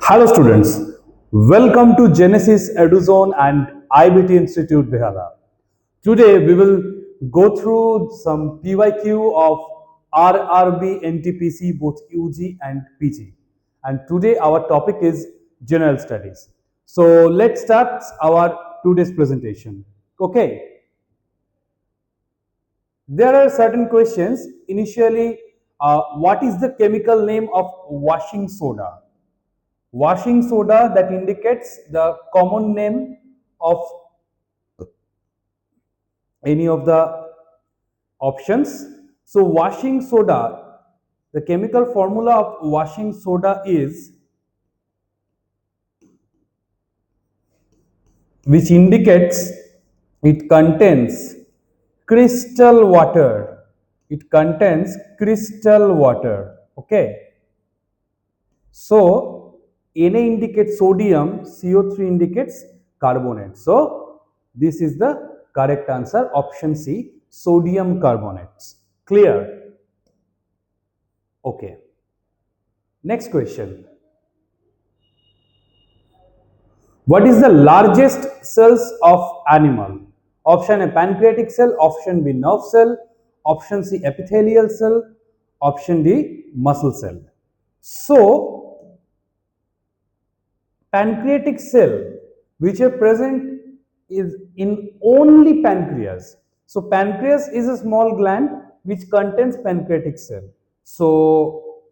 Hello students, welcome to Genesis Eduzone and IBT Institute Behala. Today we will go through some PYQ of RRB NTPC both UG and PG, and today our topic is General Studies. So let's start our today's presentation. Okay. There are certain questions. Initially, what is the chemical name of washing soda? Washing soda, that indicates the common name of any of the options. So washing soda, the chemical formula of washing soda is, which indicates it contains crystal water. It contains crystal water. Okay. So Na indicates sodium, CO3 indicates carbonate. So this is the correct answer, option C, sodium carbonates. Clear? Okay. Next question. What is the largest cells of animal? Option A, pancreatic cell. Option B, nerve cell. Option C, epithelial cell. Option D, muscle cell. So pancreatic cell, which are present is in only pancreas. So pancreas is a small gland which contains pancreatic cell. So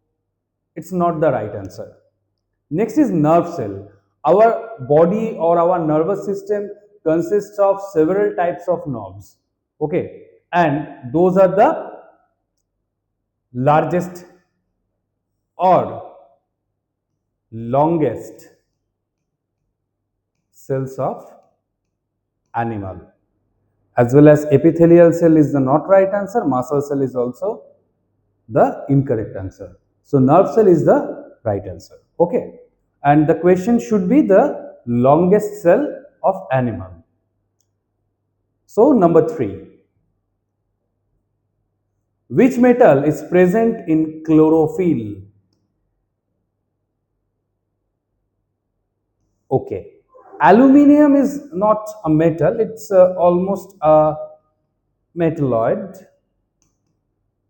it's not the right answer. Next is nerve cell. Our body or our nervous system consists of several types of nerves. Okay, and those are the largest or longest cells of animal. As well as epithelial cell is the not right answer, muscle cell is also the incorrect answer. So nerve cell is the right answer. Okay, and the question should be the longest cell of animal. So number 3, which metal is present in chlorophyll? Okay, aluminium is not a metal, it's almost a metalloid.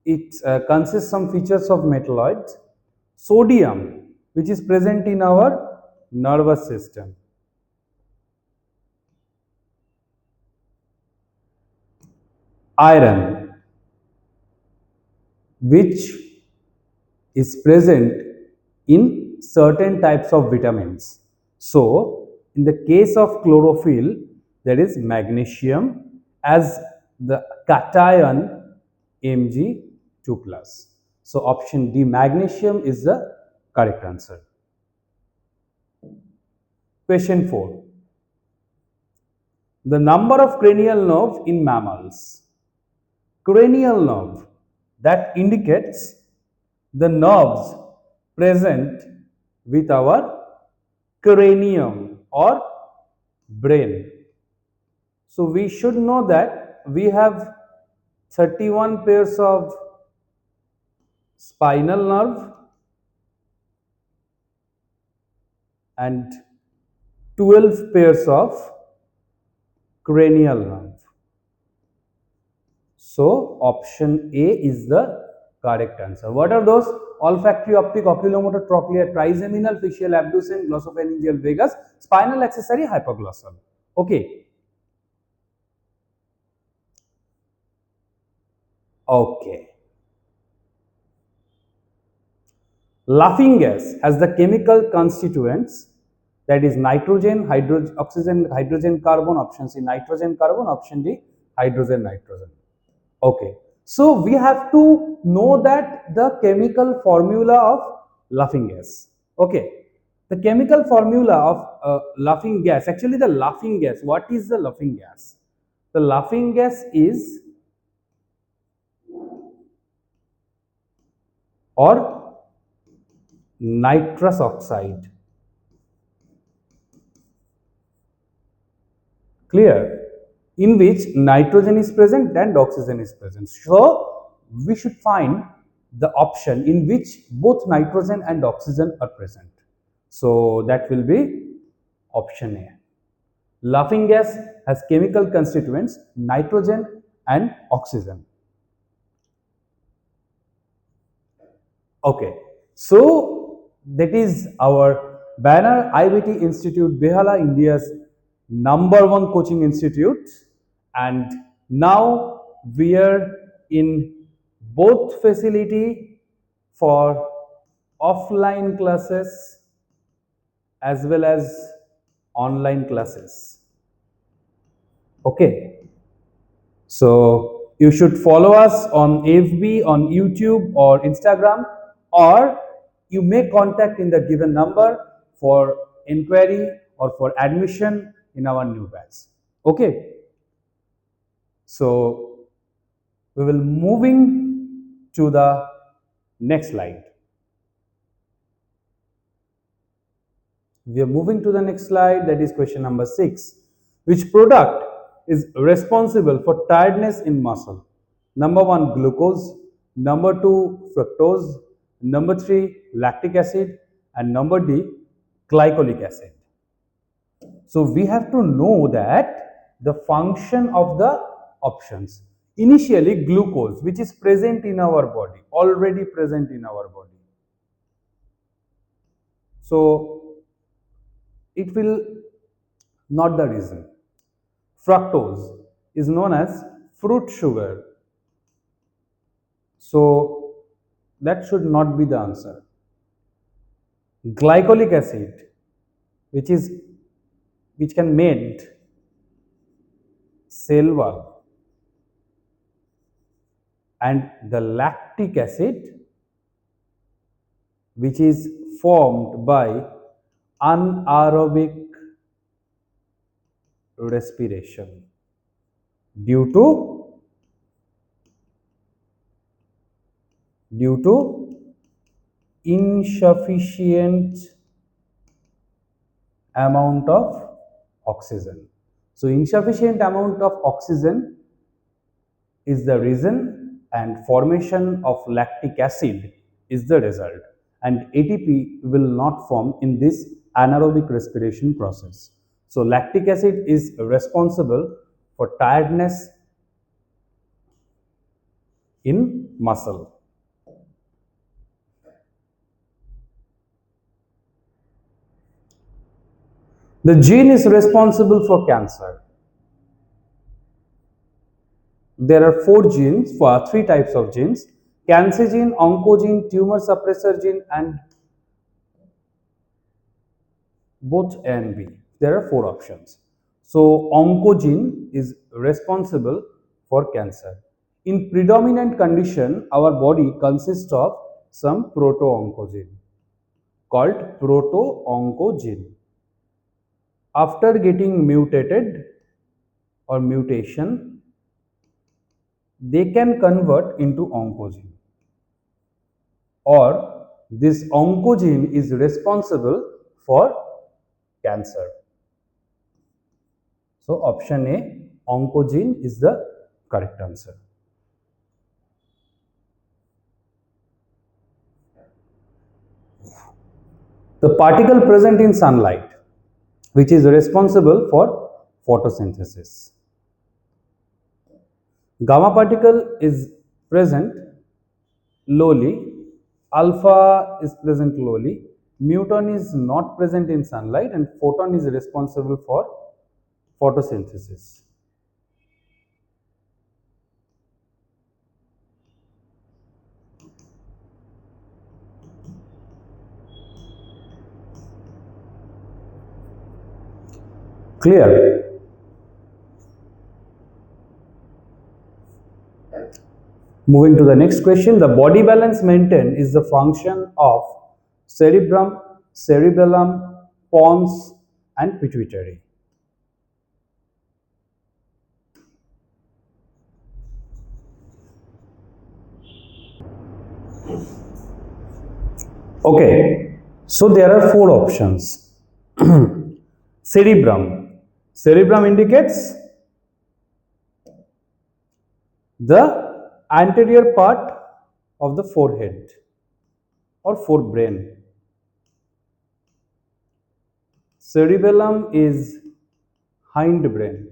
It consists some features of metalloids. Sodium, which is present in our nervous system. Iron, which is present in certain types of vitamins. So in the case of chlorophyll, there is magnesium as the cation Mg2+. So option D, magnesium, is the correct answer. Question 4. The number of cranial nerve in mammals. Cranial nerve, that indicates the nerves present with our cranium or brain. So we should know that we have 31 pairs of spinal nerve and 12 pairs of cranial nerve. So option A is the correct answer. What are those? Olfactory, optic, oculomotor, trochlear, trigeminal, facial, abducens, glossopharyngeal, vagus, spinal accessory, hypoglossal. Okay. Okay. Laughing gas has the chemical constituents, that is nitrogen, oxygen, hydrogen, carbon. Option C, nitrogen, carbon. Option D, hydrogen, nitrogen. Okay. So we have to know that the chemical formula of laughing gas. Okay. The chemical formula of laughing gas, actually the laughing gas, what is the laughing gas? The laughing gas is, or nitrous oxide. Clear? In which nitrogen is present and oxygen is present. So we should find the option in which both nitrogen and oxygen are present. So that will be option A. Laughing gas has chemical constituents nitrogen and oxygen. Okay, so that is our banner. IBT Institute Behala, India's #1 coaching institute, and now we are in both facility for offline classes as well as online classes. Okay, so you should follow us on FB, on YouTube or Instagram, or you may contact in the given number for inquiry or for admission in our new batch. Okay, so we will moving to the next slide. We are moving to the next slide, that is question number 6. Which product is responsible for tiredness in muscle? Number 1, glucose. Number 2, fructose. Number 3, lactic acid. And number D, glycolic acid. So we have to know that the function of the options. Initially, glucose, which is present in our body, already present in our body. So it will not the reason. Fructose is known as fruit sugar. So that should not be the answer. Glycolic acid, which can made cell wall, and the lactic acid, which is formed by anaerobic respiration due to insufficient amount of oxygen. So insufficient amount of oxygen is the reason, and formation of lactic acid is the result, and ATP will not form in this anaerobic respiration process. So lactic acid is responsible for tiredness in muscle. The gene is responsible for cancer. There are 4 genes, 3 types of genes: cancer gene, oncogene, tumor suppressor gene, and both A and B. There are 4 options. So oncogene is responsible for cancer. In predominant condition, our body consists of some proto-oncogene called proto-oncogene. After getting mutated or mutation, they can convert into oncogene, or this oncogene is responsible for cancer. So option A, oncogene, is the correct answer. The particle present in sunlight, which is responsible for photosynthesis. Gamma particle is present lowly, alpha is present lowly, muon is not present in sunlight, and photon is responsible for photosynthesis. Clear? Moving to the next question, the body balance maintained is the function of cerebrum, cerebellum, pons, and pituitary. Okay, so there are 4 options. Cerebrum. Cerebrum indicates the anterior part of the forehead or forebrain. Cerebellum is hindbrain.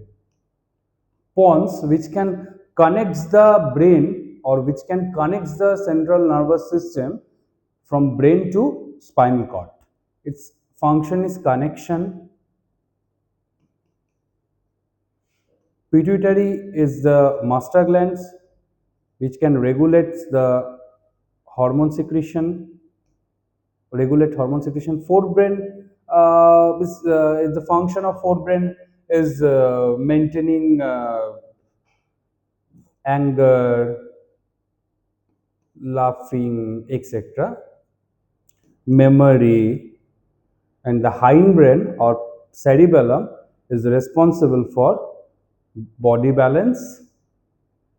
Pons, which can connects the brain or which can connects the central nervous system from brain to spinal cord. Its function is connection. Pituitary is the master glands which can regulate the hormone secretion, Forebrain is the function of forebrain is maintaining anger, laughing, etc. Memory, and the hindbrain or cerebellum is responsible for body balance.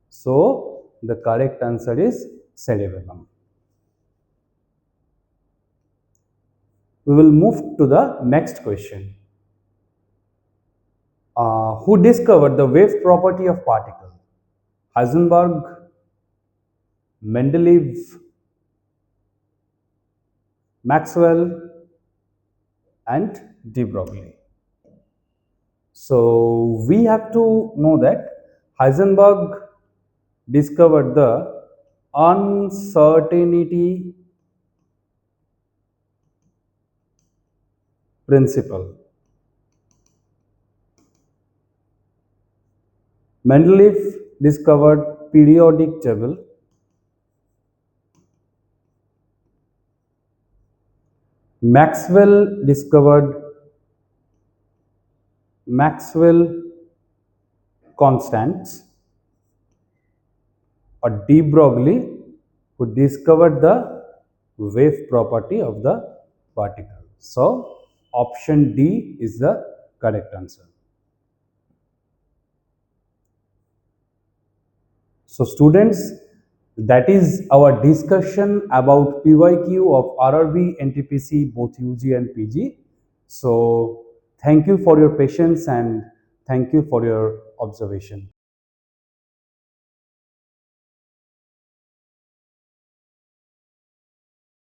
So the correct answer is cerebellum. We will move to the next question. Who discovered the wave property of particle? Heisenberg, Mendeleev, Maxwell, and de Broglie. So we have to know that Heisenberg discovered the uncertainty principle. Mendeleev discovered periodic table. Maxwell discovered Maxwell constants, or de Broglie, who discovered the wave property of the particle. So option D is the correct answer. So students, that is our discussion about PYQ of RRB NTPC both UG and PG. So thank you for your patience and thank you for your observation.